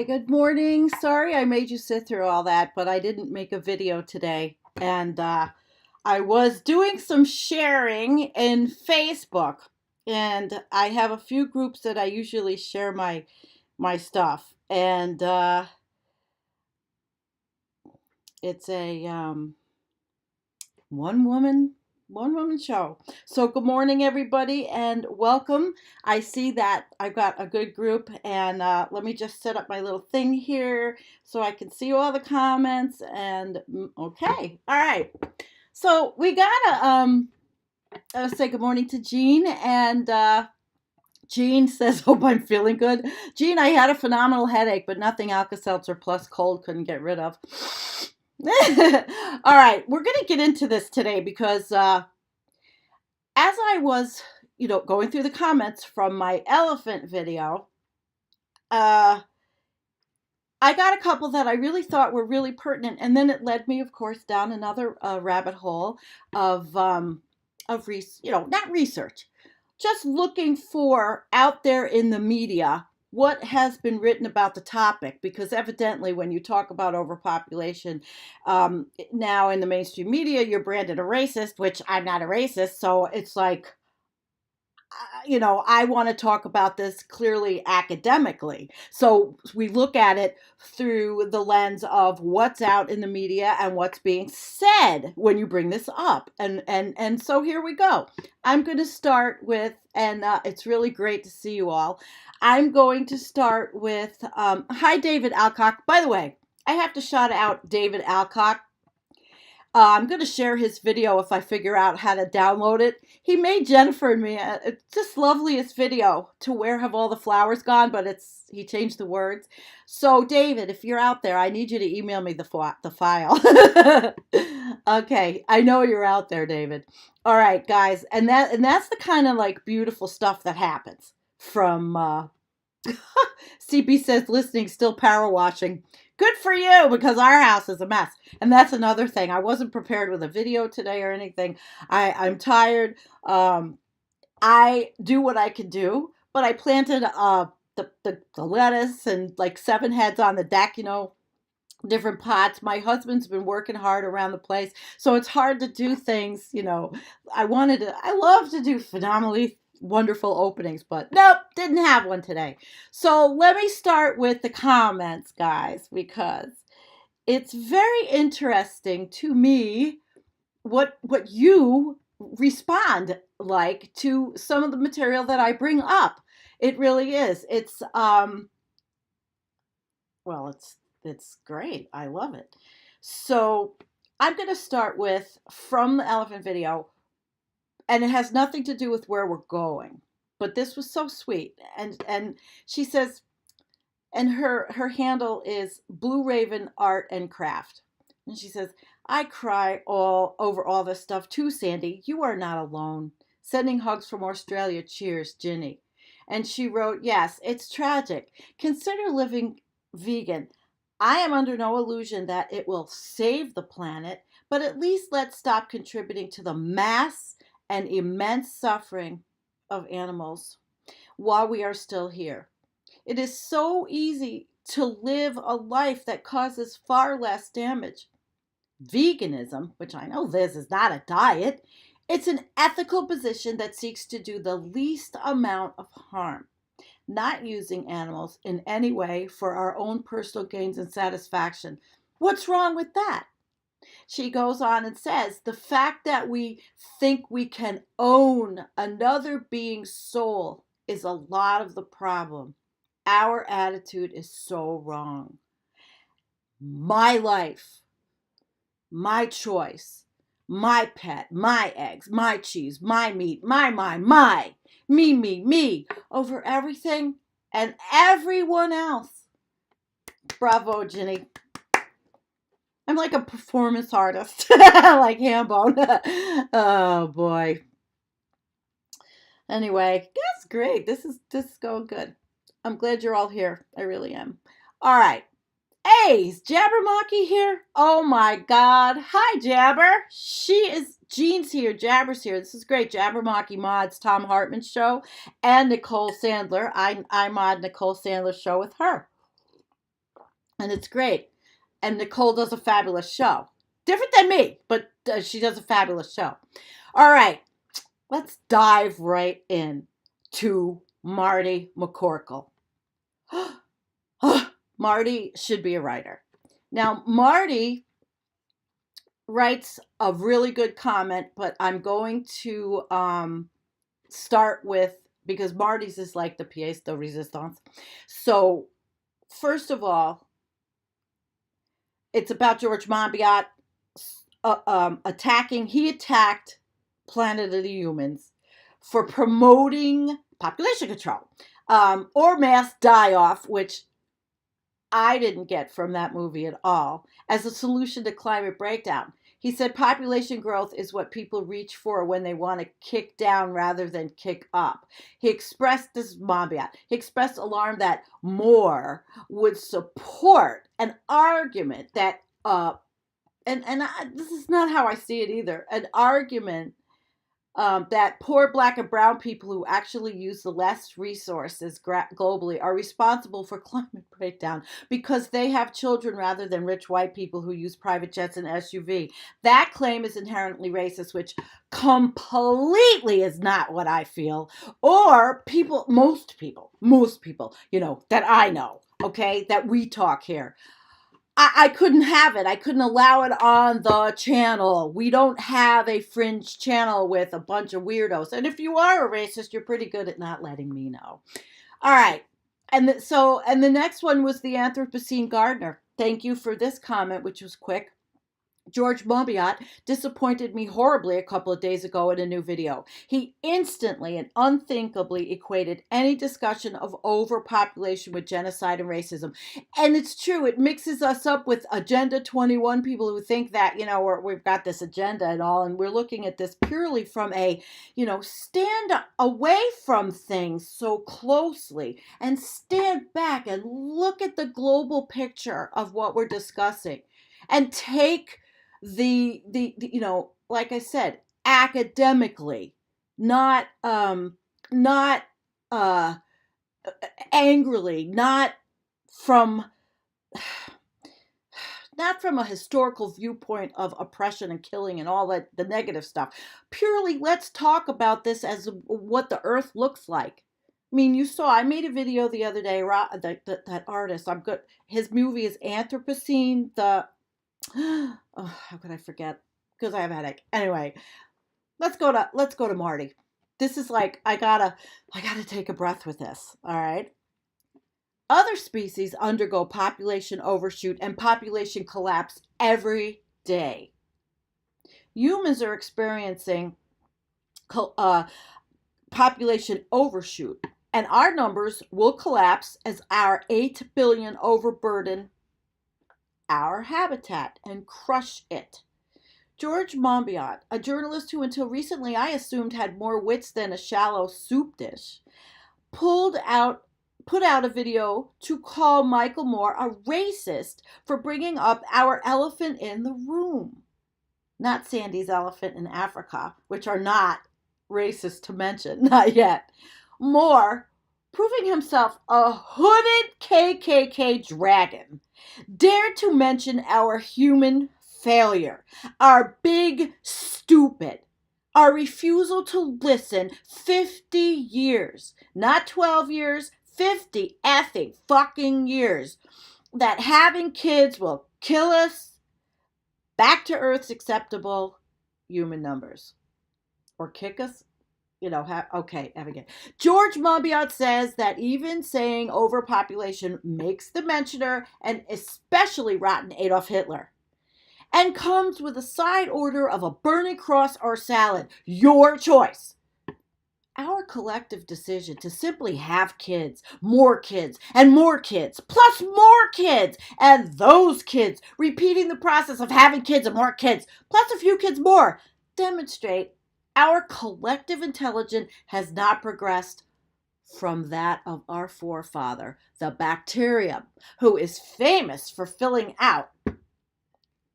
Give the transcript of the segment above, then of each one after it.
good morning. Sorry I made you sit through all that, but I didn't make a video today. And I was doing some sharing in Facebook. And I have a few groups that I usually share my stuff. And it's a one woman show. So good morning, everybody, and welcome. I see that I've got a good group, and let me just set up my little thing here so I can see all the comments. And okay, all right. So we gotta say good morning to Jean, and Jean says, "Hope I'm feeling good." Jean, I had a phenomenal headache, but nothing Alka-Seltzer plus cold couldn't get rid of. All right, we're going to get into this today because as I was, going through the comments from my elephant video, I got a couple that I really thought were really pertinent, and then it led me, of course, down another rabbit hole of not research, just looking for out there in the media what has been written about the topic, because evidently when you talk about overpopulation now in the mainstream media, you're branded a racist, which I'm not a racist. So it's like, I want to talk about this clearly academically. So we look at it through the lens of what's out in the media and what's being said when you bring this up. And so here we go. I'm going to start with, and it's really great to see you all. I'm going to start with, hi, David Alcock. By the way, I have to shout out David Alcock. I'm going to share his video if I figure out how to download it. He made Jennifer and me, it's just loveliest video, to where have all the flowers gone, but he changed the words. So David, if you're out there, I need you to email me the file. Okay, I know you're out there, David. All right, guys, and that's the kind of like beautiful stuff that happens from CB says listening, still power washing. Good for you, because our house is a mess. And that's another thing. I wasn't prepared with a video today or anything. I'm tired. I do what I can do, but I planted the lettuce and like 7 heads on the deck, different pots. My husband's been working hard around the place, so it's hard to do things, I love to do phenomenally wonderful openings, but nope, didn't have one today. So let me start with the comments, guys, because it's very interesting to me what you respond like to some of the material that I bring up. It really is. It's it's great. I love it. So I'm going to start with, from the elephant video, and it has nothing to do with where we're going, but this was so sweet. And she says, and her handle is Blue Raven Art and Craft. And she says, "I cry all over all this stuff too, Sandy. You are not alone. Sending hugs from Australia. Cheers, Ginny." And she wrote, "Yes, it's tragic. Consider living vegan. I am under no illusion that it will save the planet, but at least let's stop contributing to the mass and immense suffering of animals while we are still here. It is so easy to live a life that causes far less damage. Veganism, which I know this is not a diet, it's an ethical position that seeks to do the least amount of harm, not using animals in any way for our own personal gains and satisfaction. What's wrong with that?" She goes on and says, "The fact that we think we can own another being's soul is a lot of the problem. Our attitude is so wrong. My life, my choice, my pet, my eggs, my cheese, my meat, my, me, over everything and everyone else." Bravo, Ginny. I'm like a performance artist, like Hambone. Oh boy. Anyway, that's great. This is going good. I'm glad you're all here. I really am. All right. Hey, is Jabbermocky here? Oh my God. Hi, Jabber. Jean's here. Jabber's here. This is great. Jabbermocky mods Tom Hartman's show and Nicole Sandler. I mod Nicole Sandler's show with her. and it's great. And Nicole does a fabulous show. Different than me, but she does a fabulous show. All right, let's dive right in to Marty McCorkle. Marty should be a writer. Now, Marty writes a really good comment, but I'm going to start with, because Marty's is like the pièce de résistance. So, first of all, it's about George Monbiot attacking. He attacked Planet of the Humans for promoting population control or mass die-off, which I didn't get from that movie at all, as a solution to climate breakdown. He said population growth is what people reach for when they want to kick down rather than kick up. He expressed, this is Monbiot, he expressed alarm that more would support an argument that, this is not how I see it either, an argument that poor black and brown people who actually use the less resources globally are responsible for climate breakdown because they have children rather than rich white people who use private jets and SUV. That claim is inherently racist, which completely is not what I feel, or most people, that I know, okay, that we talk here. I couldn't have it. I couldn't allow it on the channel. We don't have a fringe channel with a bunch of weirdos. And if you are a racist, you're pretty good at not letting me know. All right. And the next one was the Anthropocene gardener. Thank you for this comment, which was quick. George Monbiot disappointed me horribly a couple of days ago in a new video. He instantly and unthinkably equated any discussion of overpopulation with genocide and racism. And it's true, it mixes us up with Agenda 21 people who think that, we've got this agenda and all, and we're looking at this purely from a, stand away from things so closely and stand back and look at the global picture of what we're discussing and take the like I said, academically, not angrily, not from a historical viewpoint of oppression and killing and all that, the negative stuff. Purely, let's talk about this as what the earth looks like. I mean, you saw, I made a video the other day, that artist, I'm good. His movie is Anthropocene, oh, how could I forget? Because I have a headache. Anyway, let's go to Marty. This is like, I gotta take a breath with this. All right. Other species undergo population overshoot and population collapse every day. Humans are experiencing population overshoot, and our numbers will collapse as our 8 billion overburden our habitat and crush it. George Monbiot, a journalist who until recently I assumed had more wits than a shallow soup dish, put out a video to call Michael Moore a racist for bringing up our elephant in the room. Not Sandy's elephant in Africa, which are not racist to mention, not yet. Moore, proving himself a hooded KKK dragon, dared to mention our human failure, our big stupid, our refusal to listen 50 years, not 12 years, 50 effing fucking years, that having kids will kill us, back to Earth's acceptable human numbers, or kick us. Okay, again. George Monbiot says that even saying overpopulation makes the mentioner an especially rotten Adolf Hitler, and comes with a side order of a burning cross or salad. Your choice. Our collective decision to simply have kids, and more kids, plus more kids, and those kids, repeating the process of having kids and more kids, plus a few kids more, demonstrate our collective intelligence has not progressed from that of our forefather, the bacterium, who is famous for filling out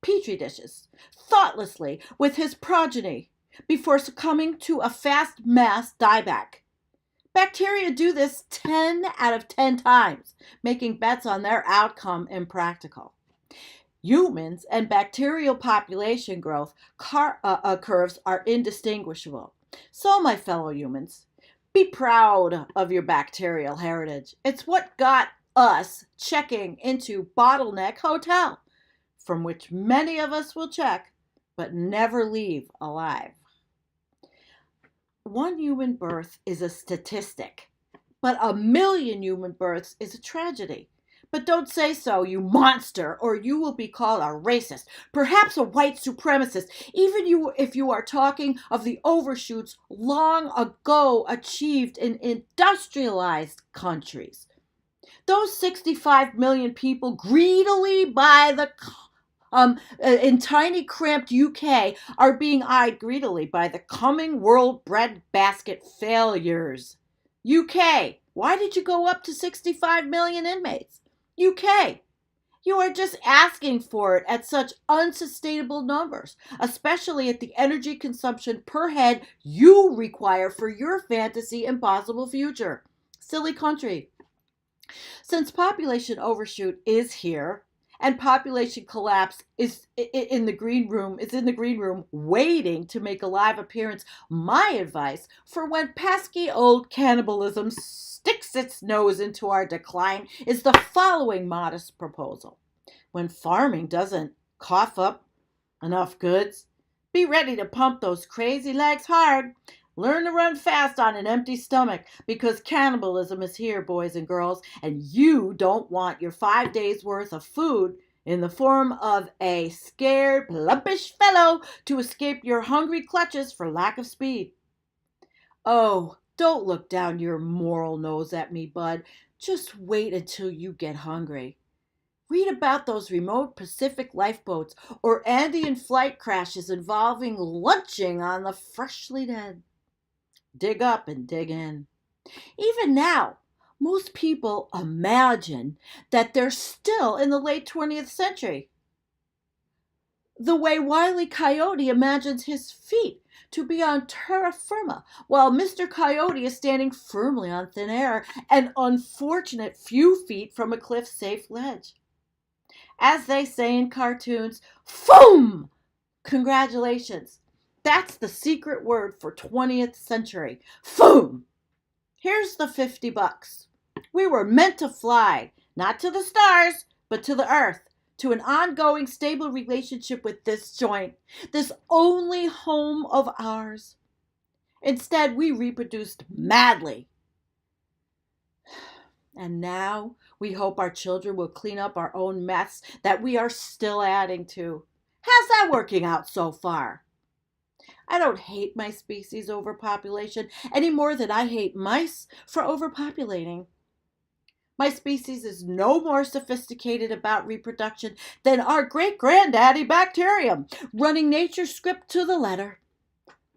petri dishes thoughtlessly with his progeny before succumbing to a fast mass dieback. Bacteria do this 10 out of 10 times, making bets on their outcome impractical. Humans and bacterial population growth curves are indistinguishable. So, my fellow humans, be proud of your bacterial heritage. It's what got us checking into Bottleneck Hotel, from which many of us will check but never leave alive. One human birth is a statistic, but a million human births is a tragedy. But don't say so, you monster, or you will be called a racist, perhaps a white supremacist, even if you are talking of the overshoots long ago achieved in industrialized countries. Those 65 million people greedily by the in tiny cramped UK are being eyed greedily by the coming world breadbasket failures. UK, why did you go up to 65 million inmates? UK, you are just asking for it at such unsustainable numbers, especially at the energy consumption per head you require for your fantasy impossible future. Silly country. Since population overshoot is here, and population collapse is in the green room waiting to make a live appearance, my advice for when pesky old cannibalism sticks its nose into our decline is the following modest proposal. When farming doesn't cough up enough goods, be ready to pump those crazy legs hard. Learn to run fast on an empty stomach, because cannibalism is here, boys and girls, and you don't want your 5 days' worth of food in the form of a scared, plumpish fellow to escape your hungry clutches for lack of speed. Oh, don't look down your moral nose at me, bud. Just wait until you get hungry. Read about those remote Pacific lifeboats or Andean flight crashes involving lunching on the freshly dead. Dig up and dig in. Even now, most people imagine that they're still in the late 20th century. The way Wile E. Coyote imagines his feet to be on terra firma, while Mr. Coyote is standing firmly on thin air, an unfortunate few feet from a cliff-safe ledge. As they say in cartoons, FOOM! Congratulations. That's the secret word for 20th century. FOOM! Here's the $50. We were meant to fly, not to the stars, but to the earth, to an ongoing stable relationship with this joint, this only home of ours. Instead, we reproduced madly. And now we hope our children will clean up our own mess that we are still adding to. How's that working out so far? I don't hate my species' overpopulation any more than I hate mice for overpopulating. My species is no more sophisticated about reproduction than our great-granddaddy bacterium, running nature's script to the letter.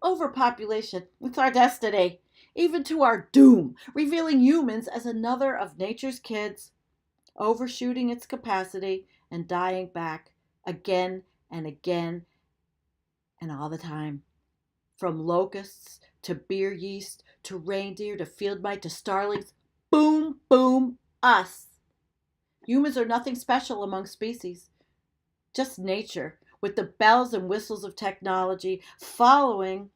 Overpopulation, it's our destiny, even to our doom, revealing humans as another of nature's kids, overshooting its capacity and dying back again and again and all the time. From locusts to beer yeast to reindeer to field mite to starlings, boom, boom, us. Humans are nothing special among species, just nature, with the bells and whistles of technology following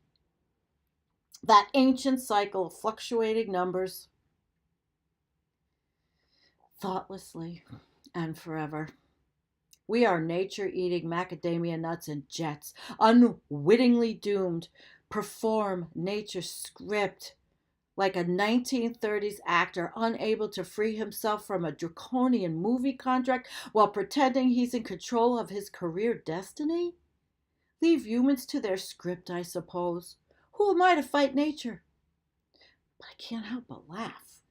that ancient cycle of fluctuating numbers, thoughtlessly and forever. We are nature-eating macadamia nuts and jets, unwittingly doomed, perform nature's script like a 1930s actor unable to free himself from a draconian movie contract while pretending he's in control of his career destiny? Leave humans to their script, I suppose. Who am I to fight nature? But I can't help but laugh.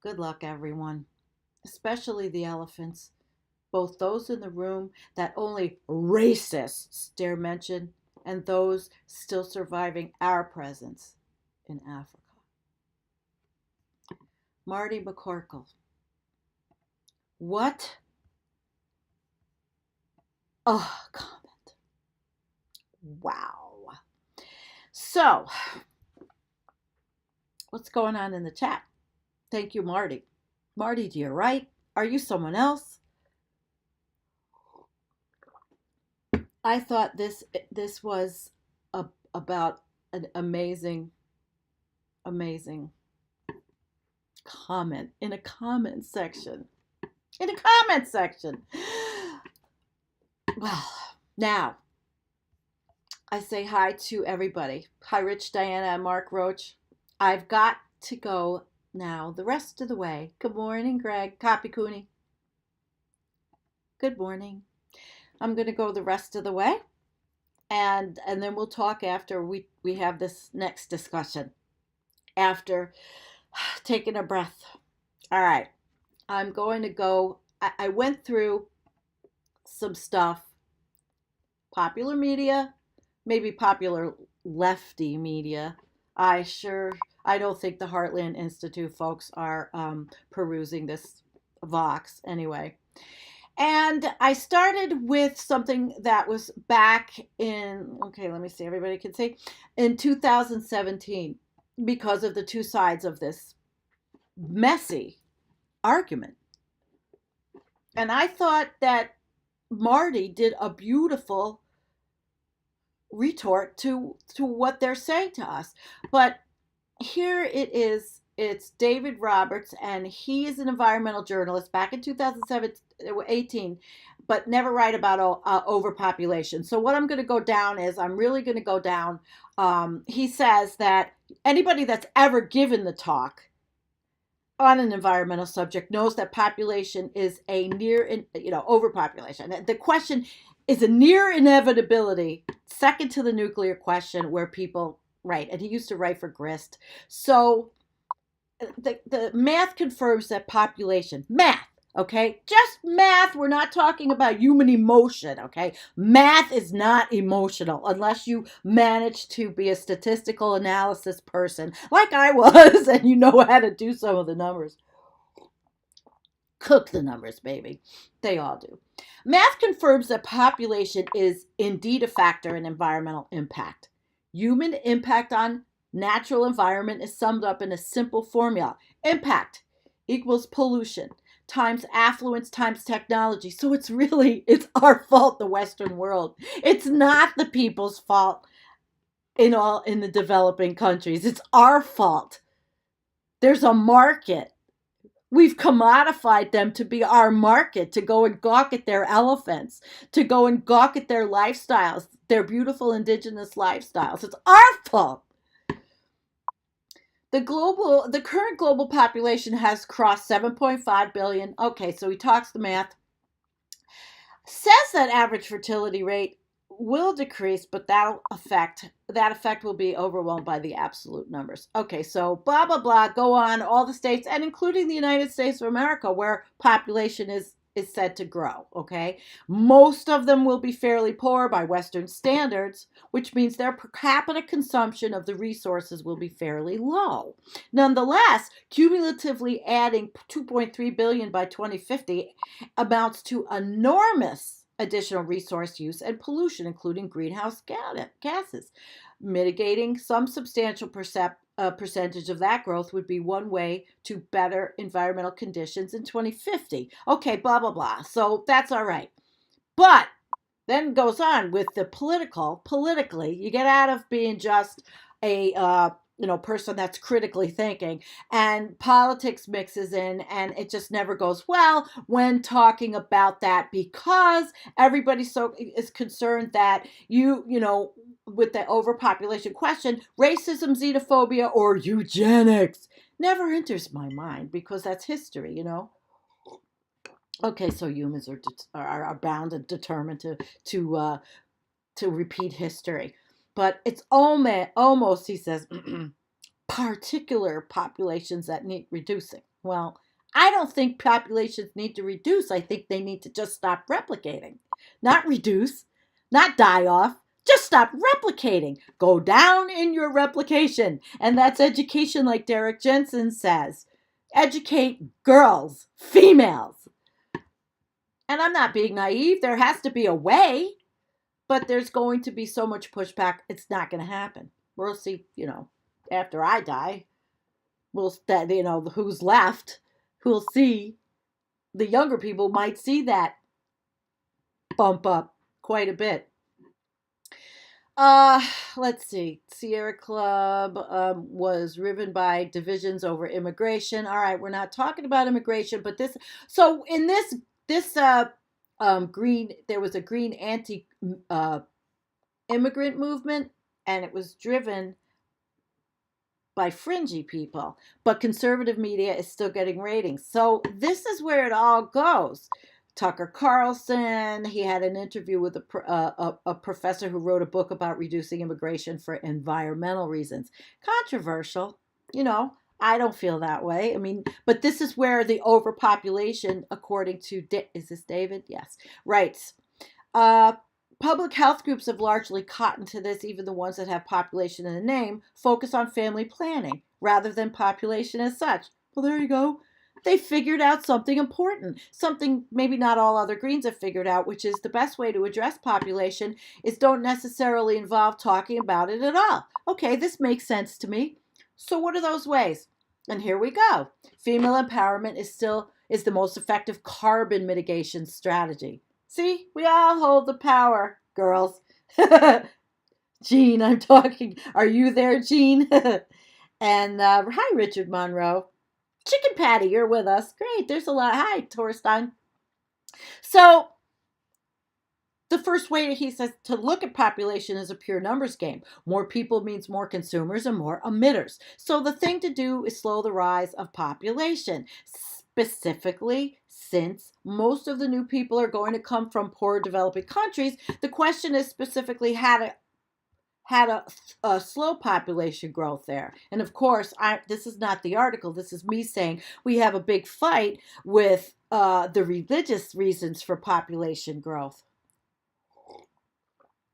Good luck, everyone, especially the elephants, both those in the room that only racists dare mention and those still surviving our presence in Africa. Marty McCorkle. What a comment. Wow. So, What's going on in the chat? Thank you, Marty. Marty, do you write? Are you someone else? I thought this was about an amazing comment in a comment section. In a comment section. Well, now I say hi to everybody. Hi, Rich, Diana, and Mark Roach. I've got to go now the rest of the way. Good morning, Greg. Copy Cooney. Good morning. I'm going to go the rest of the way, and then we'll talk after we have this next discussion. After taking a breath. All right. I'm going to go. I went through some stuff. Popular media, maybe popular lefty media. I don't think the Heartland Institute folks are perusing this Vox anyway. And I started with something that was back in, okay, let me see, everybody can see, in 2017, because of the two sides of this messy argument. And I thought that Marty did a beautiful retort to what they're saying to us. But here it is. It's David Roberts, and he is an environmental journalist back in 2018, but never write about overpopulation. So what I'm going to go down is, I'm really going to go down. He says that anybody that's ever given the talk on an environmental subject knows that population is a overpopulation. The question is a near inevitability, second to the nuclear question, where people write. And he used to write for Grist. So the math confirms that population, math, okay? Just math. We're not talking about human emotion, okay? Math is not emotional unless you manage to be a statistical analysis person like I was, and you know how to do some of the numbers. Cook the numbers, baby. They all do. Math confirms that population is indeed a factor in environmental impact. Human impact on natural environment is summed up in a simple formula. Impact equals pollution times affluence times technology. So it's our fault, the Western world. It's not the people's fault in the developing countries. It's our fault. There's a market. We've commodified them to be our market, to go and gawk at their elephants, to go and gawk at their lifestyles, their beautiful indigenous lifestyles. It's our fault. The current global population has crossed 7.5 billion. Okay, so he talks the math. Says that average fertility rate will decrease, but that effect will be overwhelmed by the absolute numbers. Okay, so blah, blah, blah, go on, all the states, and including the United States of America, where population is said to grow, okay? Most of them will be fairly poor by Western standards, which means their per capita consumption of the resources will be fairly low. Nonetheless, cumulatively adding 2.3 billion by 2050 amounts to enormous additional resource use and pollution, including greenhouse gases. Mitigating some substantial percentage of that growth would be one way to better environmental conditions in 2050. Okay, blah, blah, blah. So that's all right. But then goes on with the politically, you get out of being just a person that's critically thinking, and politics mixes in, and it just never goes well when talking about that, because everybody is concerned that with the overpopulation question, racism, xenophobia, or eugenics never enters my mind, because that's history, Okay, so humans are bound and determined to repeat history, but it's almost, he says, particular populations that need reducing. Well, I don't think populations need to reduce. I think they need to just stop replicating, not reduce, not die off. Just stop replicating. Go down in your replication. And that's education, like Derek Jensen says. Educate girls, females. And I'm not being naive. There has to be a way, but there's going to be so much pushback. It's not going to happen. We'll see, after I die. will, that, who's left, who'll see, the younger people might see that bump up quite a bit. Uh, let's see. Sierra Club was riven by divisions over immigration. All right, we're not talking about immigration, but this. So in this green, there was a green anti immigrant movement, and it was driven by fringy people, but conservative media is still getting ratings. So this is where it all goes. Tucker Carlson, he had an interview with a professor who wrote a book about reducing immigration for environmental reasons. Controversial, I don't feel that way. I mean, but this is where the overpopulation, according to, is this David? Yes, writes, public health groups have largely cottoned to this, even the ones that have population in the name, focus on family planning rather than population as such. Well, there you go. They figured out something important, something maybe not all other Greens have figured out, which is the best way to address population is don't necessarily involve talking about it at all. Okay, this makes sense to me. So what are those ways? And here we go. Female empowerment is the most effective carbon mitigation strategy. See, we all hold the power, girls. Jean, I'm talking. Are you there, Jean? And hi, Richard Monroe. Chicken Patty, you're with us. Great, there's a lot. Hi, Torstein. So the first way, he says, to look at population is a pure numbers game. More people means more consumers and more emitters. So the thing to do is slow the rise of population, specifically since most of the new people are going to come from poor developing countries. The question is specifically how to a slow population growth there. And of course, this is not the article. This is me saying we have a big fight with the religious reasons for population growth.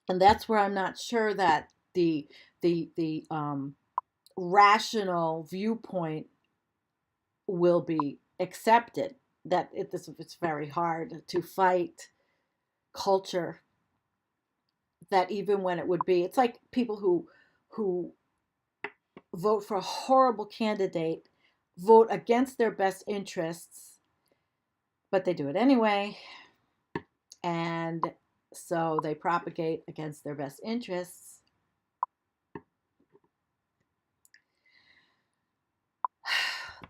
And that's where I'm not sure that the rational viewpoint will be accepted. That it's very hard to fight culture. That even when it would be, it's like people who vote for a horrible candidate, vote against their best interests, but they do it anyway, and so they propagate against their best interests.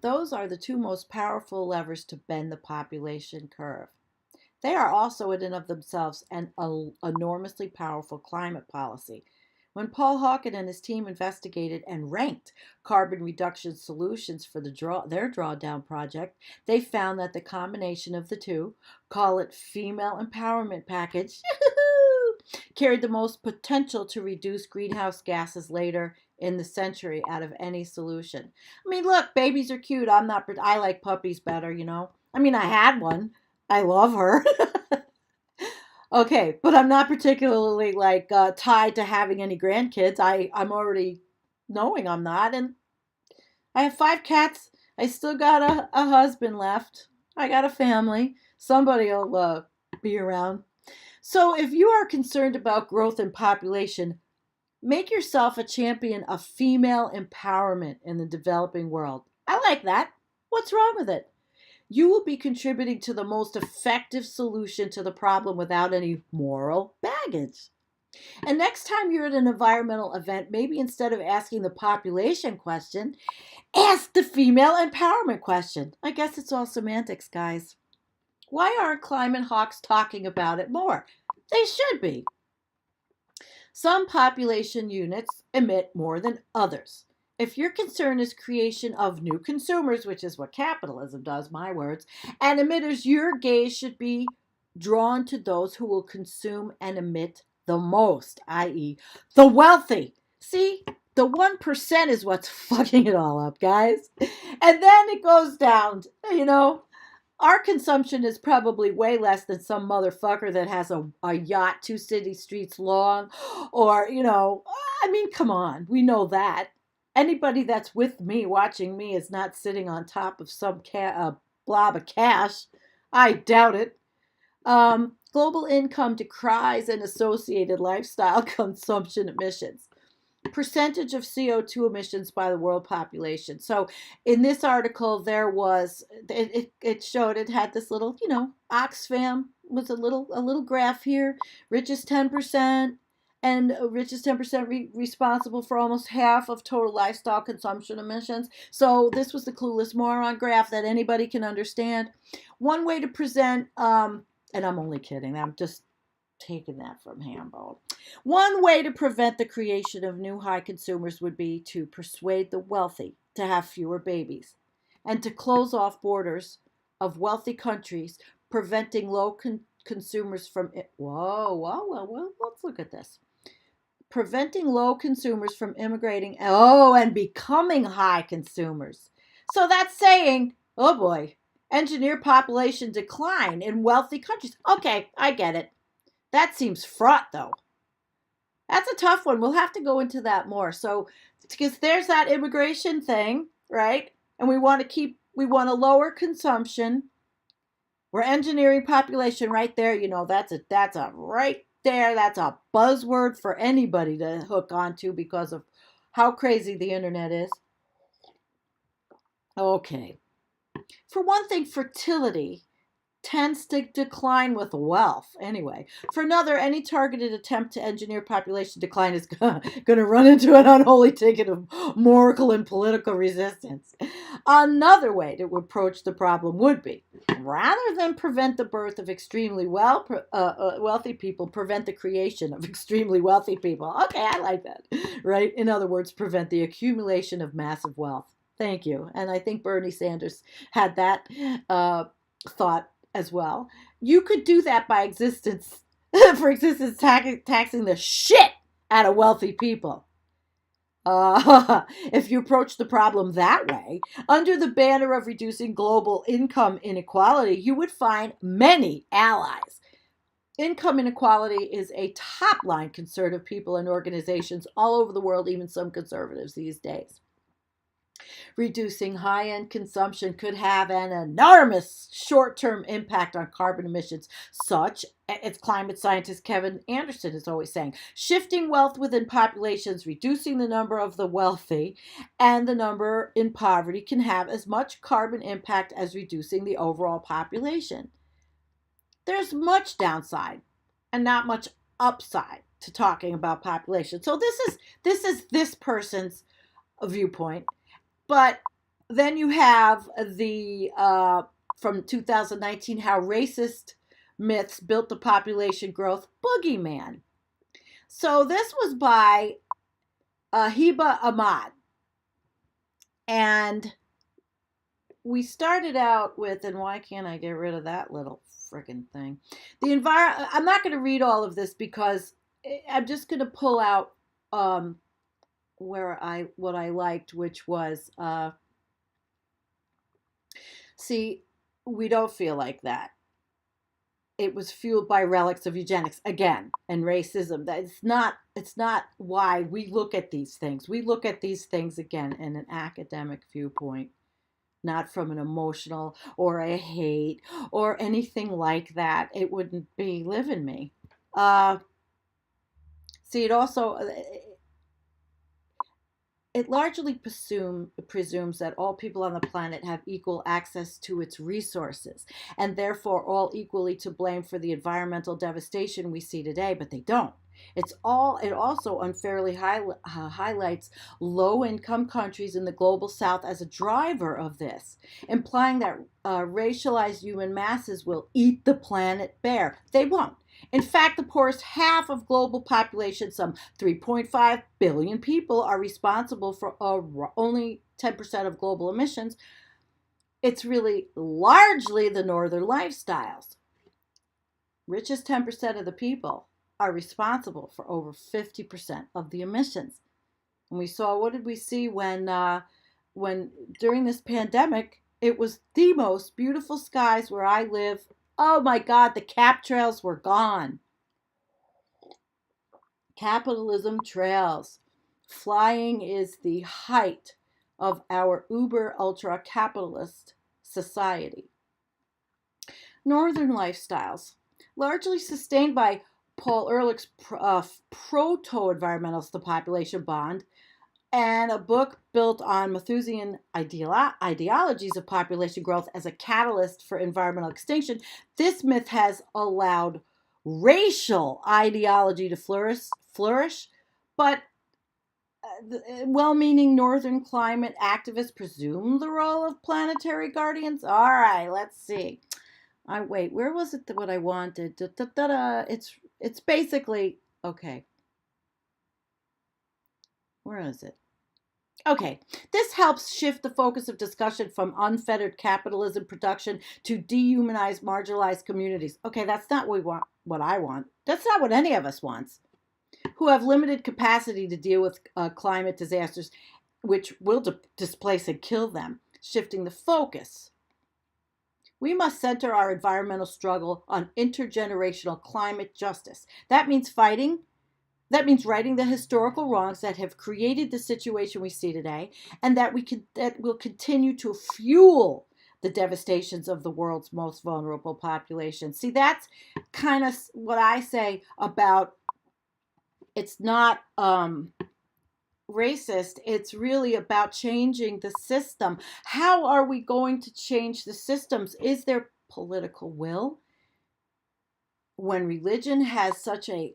Those are the two most powerful levers to bend the population curve. They are also in and of themselves an enormously powerful climate policy. When Paul Hawken and his team investigated and ranked carbon reduction solutions for their drawdown project, they found that the combination of the two, call it female empowerment package, carried the most potential to reduce greenhouse gases later in the century out of any solution. I mean, look, babies are cute. I like puppies better, I mean, I had one. I love her. Okay, but I'm not particularly tied to having any grandkids. I'm already knowing I'm not, and I have 5 cats. I still got a husband left. I got a family. Somebody will be around. So if you are concerned about growth in population, make yourself a champion of female empowerment in the developing world. I like that. What's wrong with it? You will be contributing to the most effective solution to the problem without any moral baggage. And next time you're at an environmental event, maybe instead of asking the population question, ask the female empowerment question. I guess it's all semantics, guys. Why aren't climate hawks talking about it more? They should be. Some population units emit more than others. If your concern is creation of new consumers, which is what capitalism does, my words, and emitters, your gaze should be drawn to those who will consume and emit the most, i.e. the wealthy. See, the 1% is what's fucking it all up, guys. And then it goes down, Our consumption is probably way less than some motherfucker that has a yacht 2 city streets long, or, I mean, come on, we know that. Anybody that's with me, watching me, is not sitting on top of some blob of cash. I doubt it. Global income decries and associated lifestyle consumption emissions. percentage of CO2 emissions by the world population. So in this article, there was, it showed, it had this little, Oxfam was a little graph here, richest 10%, and richest 10% responsible for almost half of total lifestyle consumption emissions. So this was the clueless moron graph that anybody can understand. One way to present, and I'm only kidding, I'm just taking that from Hambo. One way to prevent the creation of new high consumers would be to persuade the wealthy to have fewer babies and to close off borders of wealthy countries, preventing low consumers from let's look at this. Preventing low consumers from immigrating and becoming high consumers. So that's saying, oh boy, engineer population decline in wealthy countries. Okay, I get it. That seems fraught, though. That's a tough one. We'll have to go into that more. So, because there's that immigration thing, right? And we want to lower consumption. We're engineering population right there. That's a right there. That's a buzzword for anybody to hook onto because of how crazy the internet is. Okay. For one thing, fertility tends to decline with wealth. Anyway, for another, any targeted attempt to engineer population decline is going to run into an unholy ticket of moral and political resistance. Another way to approach the problem would be, rather than prevent the birth of extremely wealthy people, prevent the creation of extremely wealthy people. Okay, I like that, right? In other words, prevent the accumulation of massive wealth. Thank you. And I think Bernie Sanders had that thought as well. You could do that by taxing the shit out of wealthy people. If you approach the problem that way, under the banner of reducing global income inequality, you would find many allies. Income inequality is a top-line concern of people and organizations all over the world, even some conservatives these days. Reducing high-end consumption could have an enormous short-term impact on carbon emissions, such as climate scientist Kevin Anderson is always saying. Shifting wealth within populations, reducing the number of the wealthy and the number in poverty can have as much carbon impact as reducing the overall population. There's much downside and not much upside to talking about population. So this is this person's viewpoint. But then you have the, from 2019, How Racist Myths Built the Population Growth Boogeyman. So this was by Hiba Ahmad. And we started out with, and why can't I get rid of that little friggin' thing? I'm not going to read all of this because I'm just going to pull out what I liked, which was, see, we don't feel like that. It was fueled by relics of eugenics again and racism. It's not why we look at these things. We look at these things again in an academic viewpoint, not from an emotional or a hate or anything like that. It wouldn't be live in me. See, it largely presumes that all people on the planet have equal access to its resources and therefore all equally to blame for the environmental devastation we see today, but they don't. It also unfairly highlights low-income countries in the global south as a driver of this, implying that racialized human masses will eat the planet bare. They won't. In fact, the poorest half of global population, some 3.5 billion people, are responsible for only 10% of global emissions. It's really largely the northern lifestyles. Richest 10% of the people are responsible for over 50% of the emissions. And we saw, what did we see when during this pandemic, it was the most beautiful skies where I live. Oh my God, the cap trails were gone. Capitalism trails. Flying is the height of our uber ultra capitalist society. Northern lifestyles, largely sustained by Paul Ehrlich's Proto-Environmentalist, The Population Bond, and a book built on Malthusian ideologies of population growth as a catalyst for environmental extinction. This myth has allowed racial ideology to flourish, but well-meaning northern climate activists presume the role of planetary guardians. All right, let's see. Wait, where was it what I wanted? It's basically, okay. Where is it? Okay, this helps shift the focus of discussion from unfettered capitalism production to dehumanize marginalized communities. Okay, that's not what I want. That's not what any of us wants, who have limited capacity to deal with climate disasters, which will displace and kill them, shifting the focus. We must center our environmental struggle on intergenerational climate justice. That means righting the historical wrongs that have created the situation we see today, and that will continue to fuel the devastations of the world's most vulnerable population. See, that's kind of what I say about it's not racist. It's really about changing the system. How are we going to change the systems? Is there political will? When religion has such the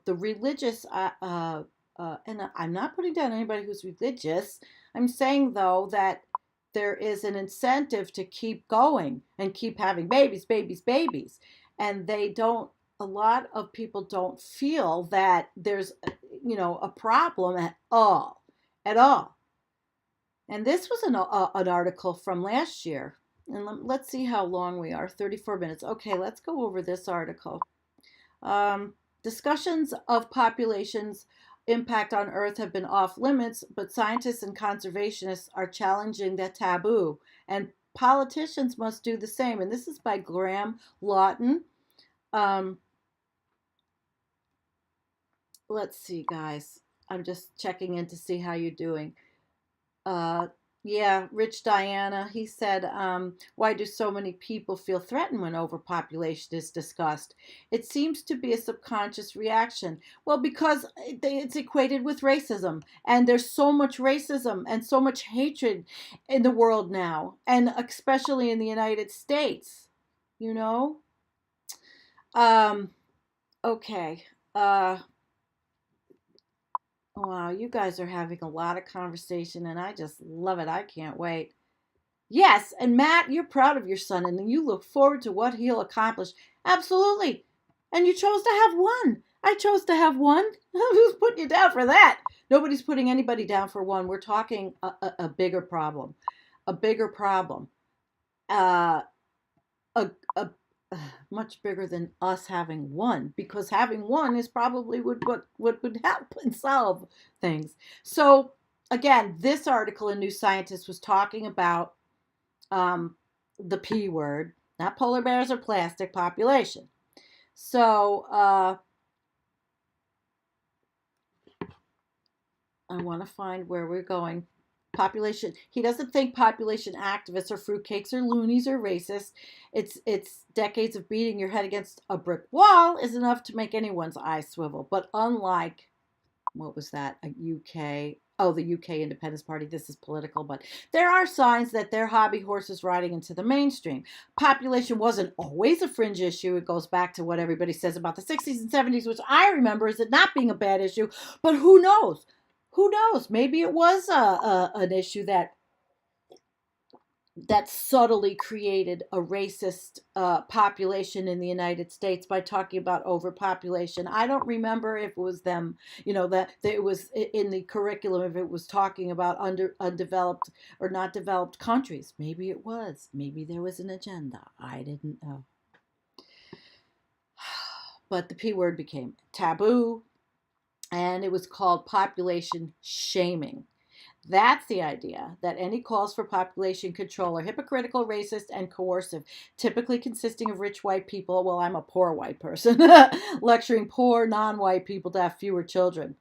religious, and I'm not putting down anybody who's religious. I'm saying, though, that there is an incentive to keep going and keep having babies. And a lot of people don't feel that there's, a problem at all. And this was an article from last year. And let's see how long we are, 34 minutes. Okay, let's go over this article. Discussions of population's impact on Earth have been off limits, but scientists and conservationists are challenging that taboo, and politicians must do the same. And this is by Graham Lawton. Let's see, guys. I'm just checking in to see how you're doing. Yeah, Rich Diana, he said, why do so many people feel threatened when overpopulation is discussed? It seems to be a subconscious reaction. Well, because it's equated with racism, and there's so much racism and so much hatred in the world now, and especially in the United States, Okay. Wow, you guys are having a lot of conversation, and I just love it. I can't wait. Yes, and Matt, you're proud of your son, and you look forward to what he'll accomplish. Absolutely. And you chose to have one. I chose to have one. Who's putting you down for that? Nobody's putting anybody down for one. We're talking a bigger problem. A bigger problem. A much bigger than us having one, because having one is probably what would help and solve things. So again, this article in New Scientist was talking about the P word, not polar bears or plastic, population. So I want to find where we're going. Population. He doesn't think population activists are fruitcakes or loonies or racist. It's decades of beating your head against a brick wall is enough to make anyone's eyes swivel. But unlike, what was that? The UK Independence Party. This is political, but there are signs that their hobby horse is riding into the mainstream. Population wasn't always a fringe issue. It goes back to what everybody says about the 60s and 70s, which I remember as it not being a bad issue. But who knows? Who knows? Maybe it was an issue that subtly created a racist population in the United States by talking about overpopulation. I don't remember if it was them, that it was in the curriculum, if it was talking about undeveloped or not developed countries. Maybe it was. Maybe there was an agenda. I didn't know. But the P word became taboo. And it was called population shaming. That's the idea, that any calls for population control are hypocritical, racist, and coercive, typically consisting of rich white people, well, I'm a poor white person, lecturing poor non-white people to have fewer children.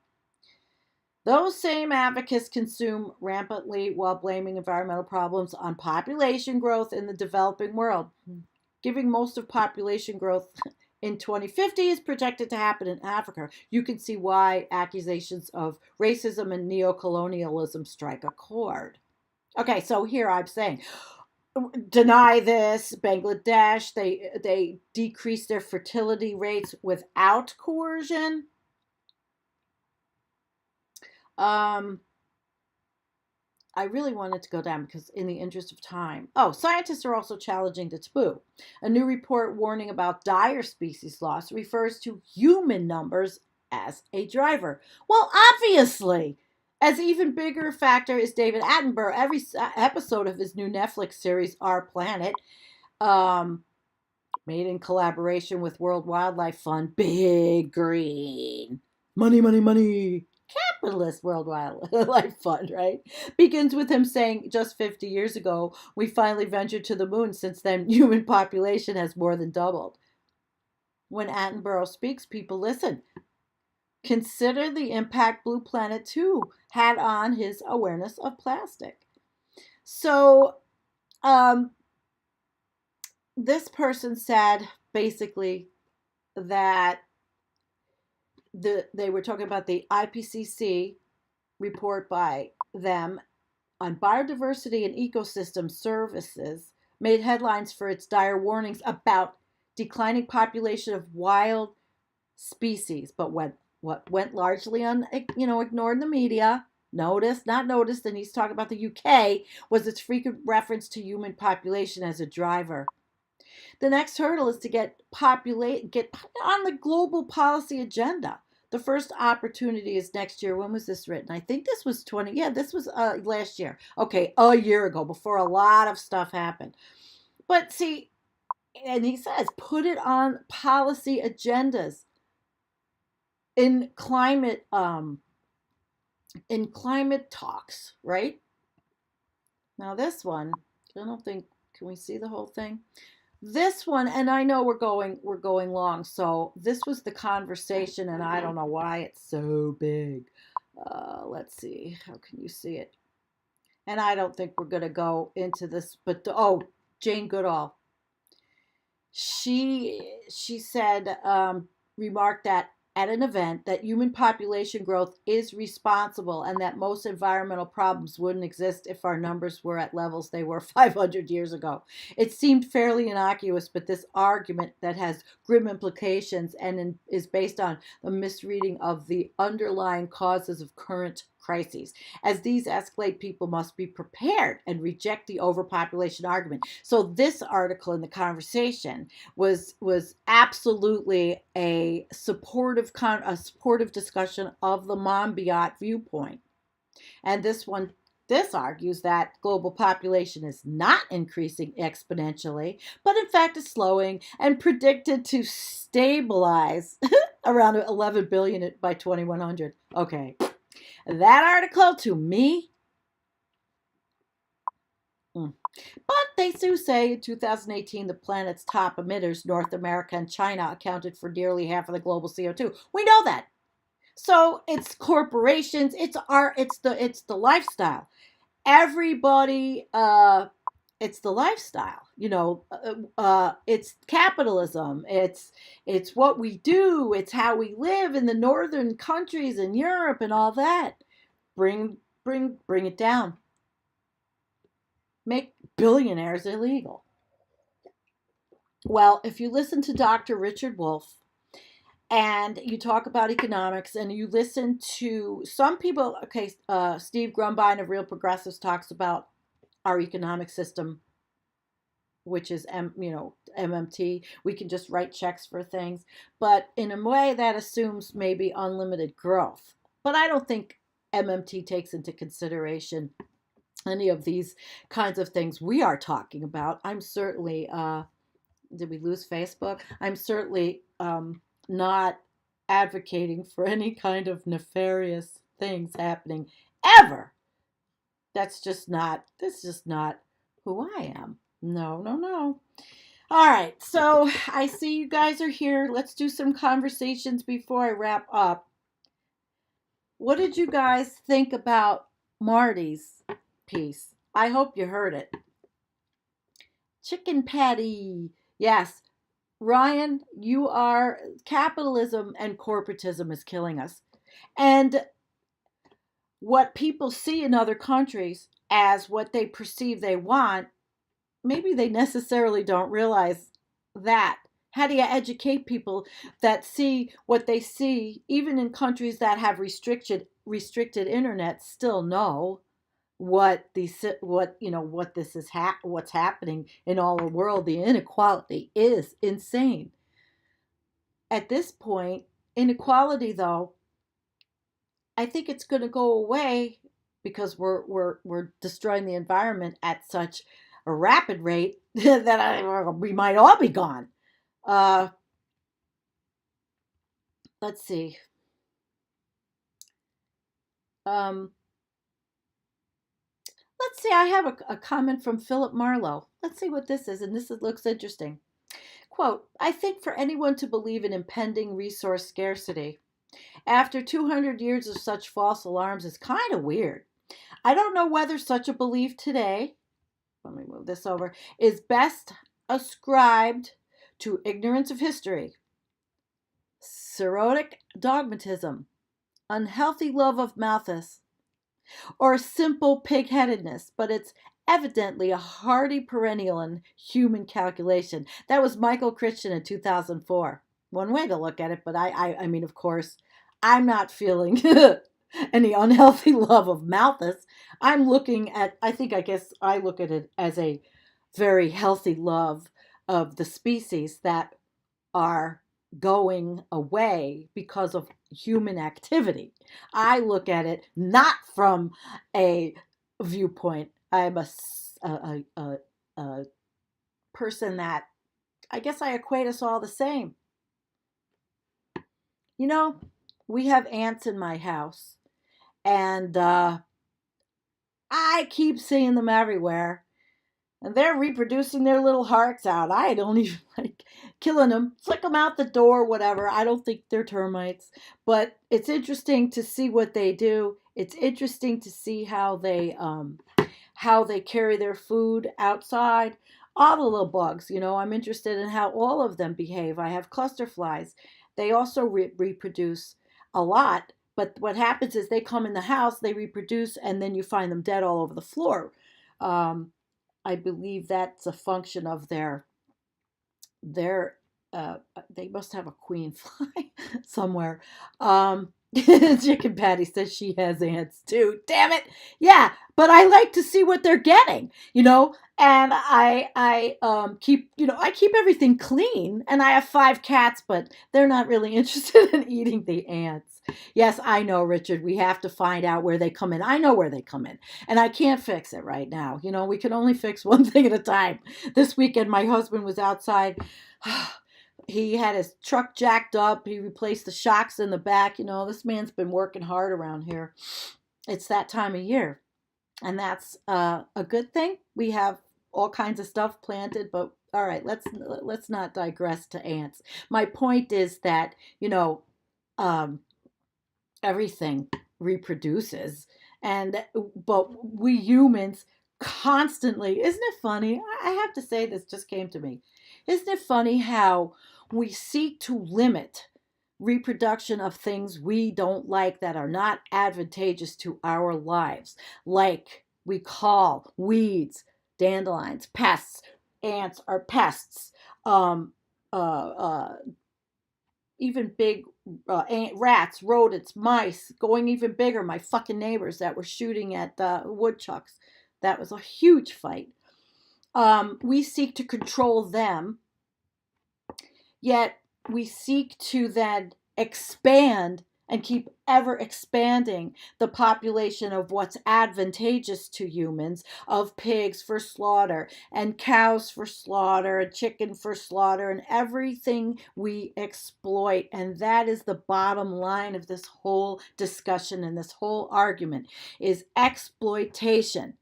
Those same advocates consume rampantly while blaming environmental problems on population growth in the developing world, giving most of population growth in 2050 is projected to happen in Africa. You can see why accusations of racism and neocolonialism strike a chord. Okay, so here I'm saying, deny this. Bangladesh, they decrease their fertility rates without coercion. I really wanted to go down because in the interest of time. Oh, scientists are also challenging the taboo. A new report warning about dire species loss refers to human numbers as a driver. Well, obviously. As even bigger factor is David Attenborough. Every episode of his new Netflix series, Our Planet, made in collaboration with World Wildlife Fund, Big Green. Money, money, money. Capitalist World Wildlife Fund, right? Begins with him saying, just 50 years ago, we finally ventured to the moon. Since then, human population has more than doubled. When Attenborough speaks, people listen. Consider the impact Blue Planet 2 had on his awareness of plastic. So, this person said basically that they were talking about the IPCC report by them on biodiversity and ecosystem services made headlines for its dire warnings about declining population of wild species, but what went largely ignored in the media, not noticed, and he's talking about the UK, was its frequent reference to human population as a driver. The next hurdle is to get on the global policy agenda. The first opportunity is next year. When was this written? I think this was this was last year. Okay, a year ago, before a lot of stuff happened. But see, and he says, put it on policy agendas in climate talks, right? Now this one, I don't think, can we see the whole thing? This one, and I know we're going long, so this was the conversation, and I don't know why it's so big. Let's see, how can you see it? And I don't think we're going to go into this, but Jane Goodall. She said, remarked that at an event that human population growth is responsible and that most environmental problems wouldn't exist if our numbers were at levels they were 500 years ago. It seemed fairly innocuous, but this argument that has grim implications and is based on the misreading of the underlying causes of current crises. As these escalate, people must be prepared and reject the overpopulation argument. So this article in the conversation was absolutely a supportive discussion of the Monbiot viewpoint. And this argues that global population is not increasing exponentially, but in fact is slowing and predicted to stabilize around 11 billion by 2100. Okay. That article, to me, but they do say in 2018 the planet's top emitters, North America and China, accounted for nearly half of the global CO2. We know that. So it's corporations, it's the lifestyle. Everybody, it's the lifestyle. It's capitalism. It's what we do. It's how we live in the northern countries in Europe and all that. Bring it down. Make billionaires illegal. Well, if you listen to Dr. Richard Wolff and you talk about economics and you listen to some people, Steve Grumbine of Real Progressives talks about our economic system, which is MMT. We can just write checks for things, but in a way that assumes maybe unlimited growth. But I don't think MMT takes into consideration any of these kinds of things we are talking about. I'm certainly, did we lose Facebook? I'm certainly not advocating for any kind of nefarious things happening ever. This is just not who I am. No. All right, so I see you guys are here. Let's do some conversations before I wrap up. What did you guys think about Marty's piece? I hope you heard it. Chicken patty. Yes, Ryan, capitalism and corporatism is killing us. And what people see in other countries as what they perceive they want, maybe they necessarily don't realize that. How do you educate people that see what they see, even in countries that have restricted internet, still know what this is what's happening in all the world? The inequality is insane. At this point, inequality, though, I think it's going to go away because we're destroying the environment at such a rapid rate that we might all be gone. Uh, let's see. Um, let's see. I have a comment from Philip Marlowe. Let's see what this is, and looks interesting. Quote: I think for anyone to believe in impending resource scarcity after 200 years of such false alarms is kind of weird. I don't know whether such a belief today, let me move this over, is best ascribed to ignorance of history, serotic dogmatism, unhealthy love of Malthus, or simple pig-headedness, but it's evidently a hardy perennial in human calculation. That was Michael Christian in 2004. One way to look at it, but I mean, of course, I'm not feeling any unhealthy love of Malthus. I'm looking at, I guess I look at it as a very healthy love of the species that are going away because of human activity. I look at it not from a viewpoint. I'm a person that I guess I equate us all the same. You know, we have ants in my house, and I keep seeing them everywhere. And they're reproducing their little hearts out. I don't even like killing them, flick them out the door, whatever. I don't think they're termites. But it's interesting to see what they do. It's interesting to see how they carry their food outside. All the little bugs, I'm interested in how all of them behave. I have cluster flies. They also reproduce a lot. But what happens is they come in the house, they reproduce, and then you find them dead all over the floor. I believe that's a function of their they must have a queen fly somewhere. Chicken Patty says she has ants too. Damn it. Yeah, but I like to see what they're getting, and I keep, I keep everything clean, and I have 5 cats, but they're not really interested in eating the ants. Yes, I know, Richard. We have to find out where they come in. I know where they come in, and I can't fix it right now. We can only fix one thing at a time. This weekend, my husband was outside. He had his truck jacked up. He replaced the shocks in the back. This man's been working hard around here. It's that time of year, and that's a good thing. We have all kinds of stuff planted, but all right, let's not digress to ants. My point is that um, everything reproduces, but we humans constantly, isn't it funny? I have to say, this just came to me. Isn't it funny how we seek to limit reproduction of things we don't like, that are not advantageous to our lives, like we call weeds, dandelions, pests. Ants are pests. um, uh, uh, Even big rats, rodents, mice, going even bigger. My fucking neighbors that were shooting at woodchucks. That was a huge fight. We seek to control them, yet we seek to then expand and keep ever expanding the population of what's advantageous to humans, of pigs for slaughter and cows for slaughter and chicken for slaughter and everything we exploit. And that is the bottom line of this whole discussion and this whole argument, is exploitation.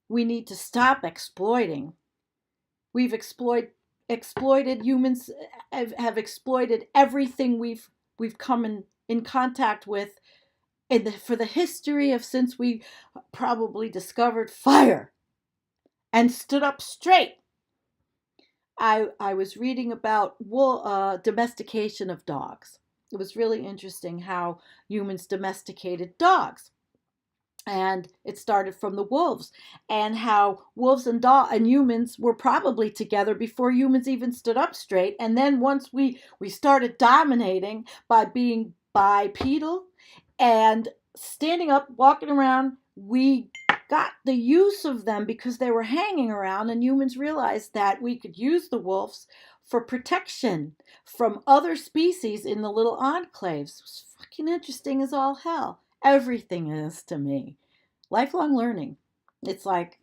We need to stop exploiting. We've exploited humans, have exploited everything we've come in contact with for the history of since we probably discovered fire and stood up straight. I was reading about domestication of dogs. It was really interesting how humans domesticated dogs. And it started from the wolves, and how wolves and humans were probably together before humans even stood up straight. And then once we started dominating by being bipedal and standing up, walking around, we got the use of them because they were hanging around, and humans realized that we could use the wolves for protection from other species in the little enclaves. It was fucking interesting as all hell. Everything is to me. Lifelong learning. It's like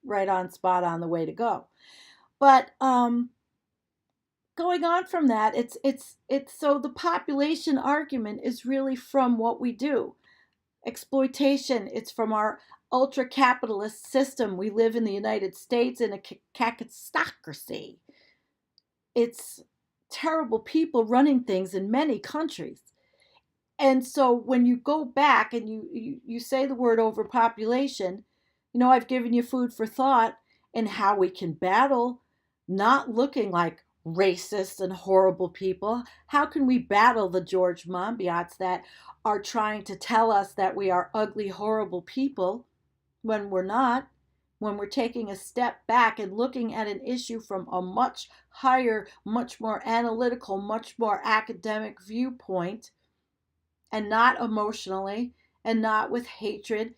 right on, spot on, the way to go. But going on from that, it's so the population argument is really from what we do. Exploitation. It's from our ultra capitalist system. We live in the United States in a cacistocracy. It's terrible people running things in many countries. And so when you go back and you say the word overpopulation, I've given you food for thought in how we can battle not looking like racist and horrible people. How can we battle the George Monbiots that are trying to tell us that we are ugly, horrible people when we're not? When we're taking a step back and looking at an issue from a much higher, much more analytical, much more academic viewpoint, and not emotionally, and not with hatred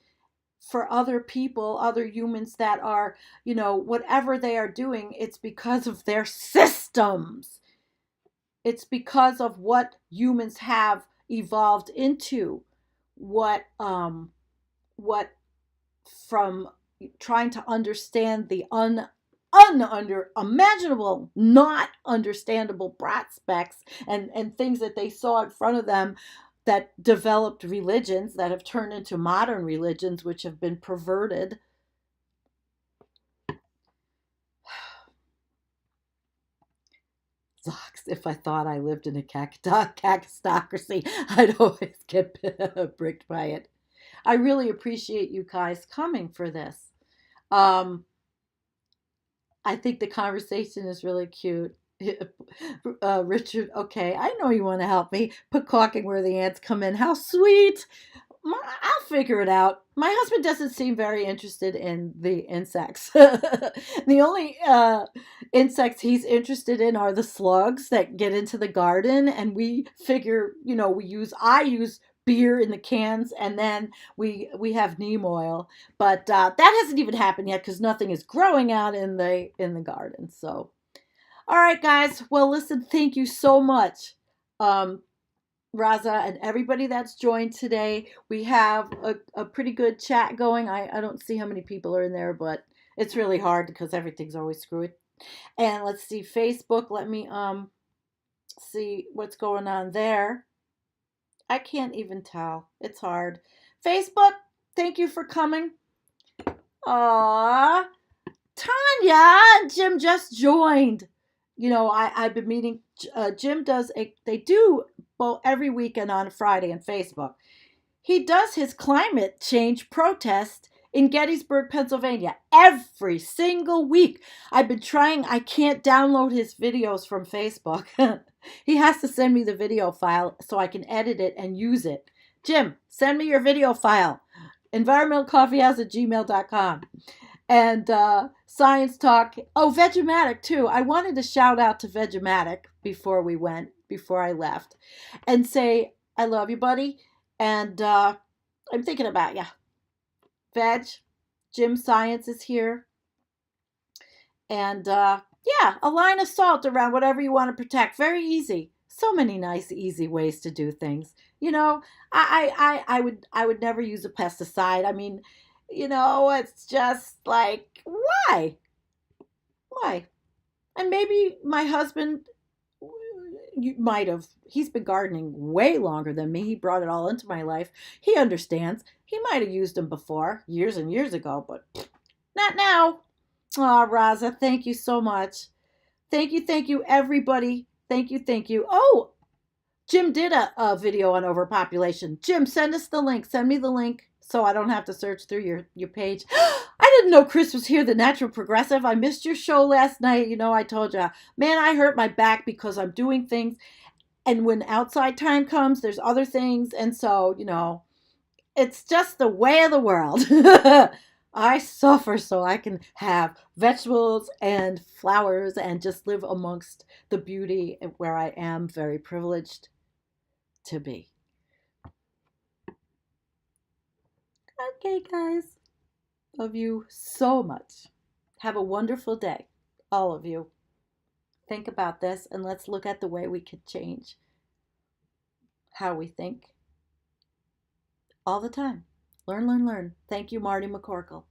for other people, other humans that are, whatever they are doing, it's because of their systems. It's because of what humans have evolved into. What from trying to understand the unimaginable, not understandable prospects and things that they saw in front of them, that developed religions that have turned into modern religions, which have been perverted. Sucks. If I thought I lived in a cacistocracy, I'd always get bricked by it. I really appreciate you guys coming for this. I think the conversation is really cute. Richard, okay, I know you want to help me. Put caulking where the ants come in. How sweet. I'll figure it out. My husband doesn't seem very interested in the insects. The only insects he's interested in are the slugs that get into the garden, and we figure, I use beer in the cans, and then we have neem oil, but that hasn't even happened yet because nothing is growing out in the garden. So all right, guys. Well, listen, thank you so much, Raza, and everybody that's joined today. We have a pretty good chat going. I don't see how many people are in there, but it's really hard because everything's always screwy. And let's see, Facebook. Let me see what's going on there. I can't even tell. It's hard. Facebook, thank you for coming. Aww. Tanya and Jim just joined. I've been meeting, Jim they do both every weekend on a Friday on Facebook. He does his climate change protest in Gettysburg, Pennsylvania every single week. I've been trying, I can't download his videos from Facebook. He has to send me the video file so I can edit it and use it. Jim, send me your video file. environmentalcoffeehouse@gmail.com. And Science Talk. Oh, Vegematic too. I wanted to shout out to Vegematic before I left, and say, I love you, buddy. And I'm thinking about you. Veg, Jim Science is here. And a line of salt around whatever you want to protect. Very easy. So many nice, easy ways to do things. I would never use a pesticide. I mean, it's just like, why? And maybe my husband, he's been gardening way longer than me. He brought it all into my life. He understands. He might have used them before, years and years ago, but not now. Oh, Raza, thank you so much. Thank you, everybody. Thank you. Oh, Jim did a video on overpopulation. Jim, send us the link. Send me the link so I don't have to search through your page. I didn't know Chris was here, the natural progressive. I missed your show last night. I told you, man, I hurt my back because I'm doing things. And when outside time comes, there's other things. And so, it's just the way of the world. I suffer so I can have vegetables and flowers and just live amongst the beauty where I am very privileged to be. Okay, guys. Love you so much. Have a wonderful day, all of you. Think about this and let's look at the way we could change how we think all the time. Learn, learn, learn. Thank you, Marty McCorkle.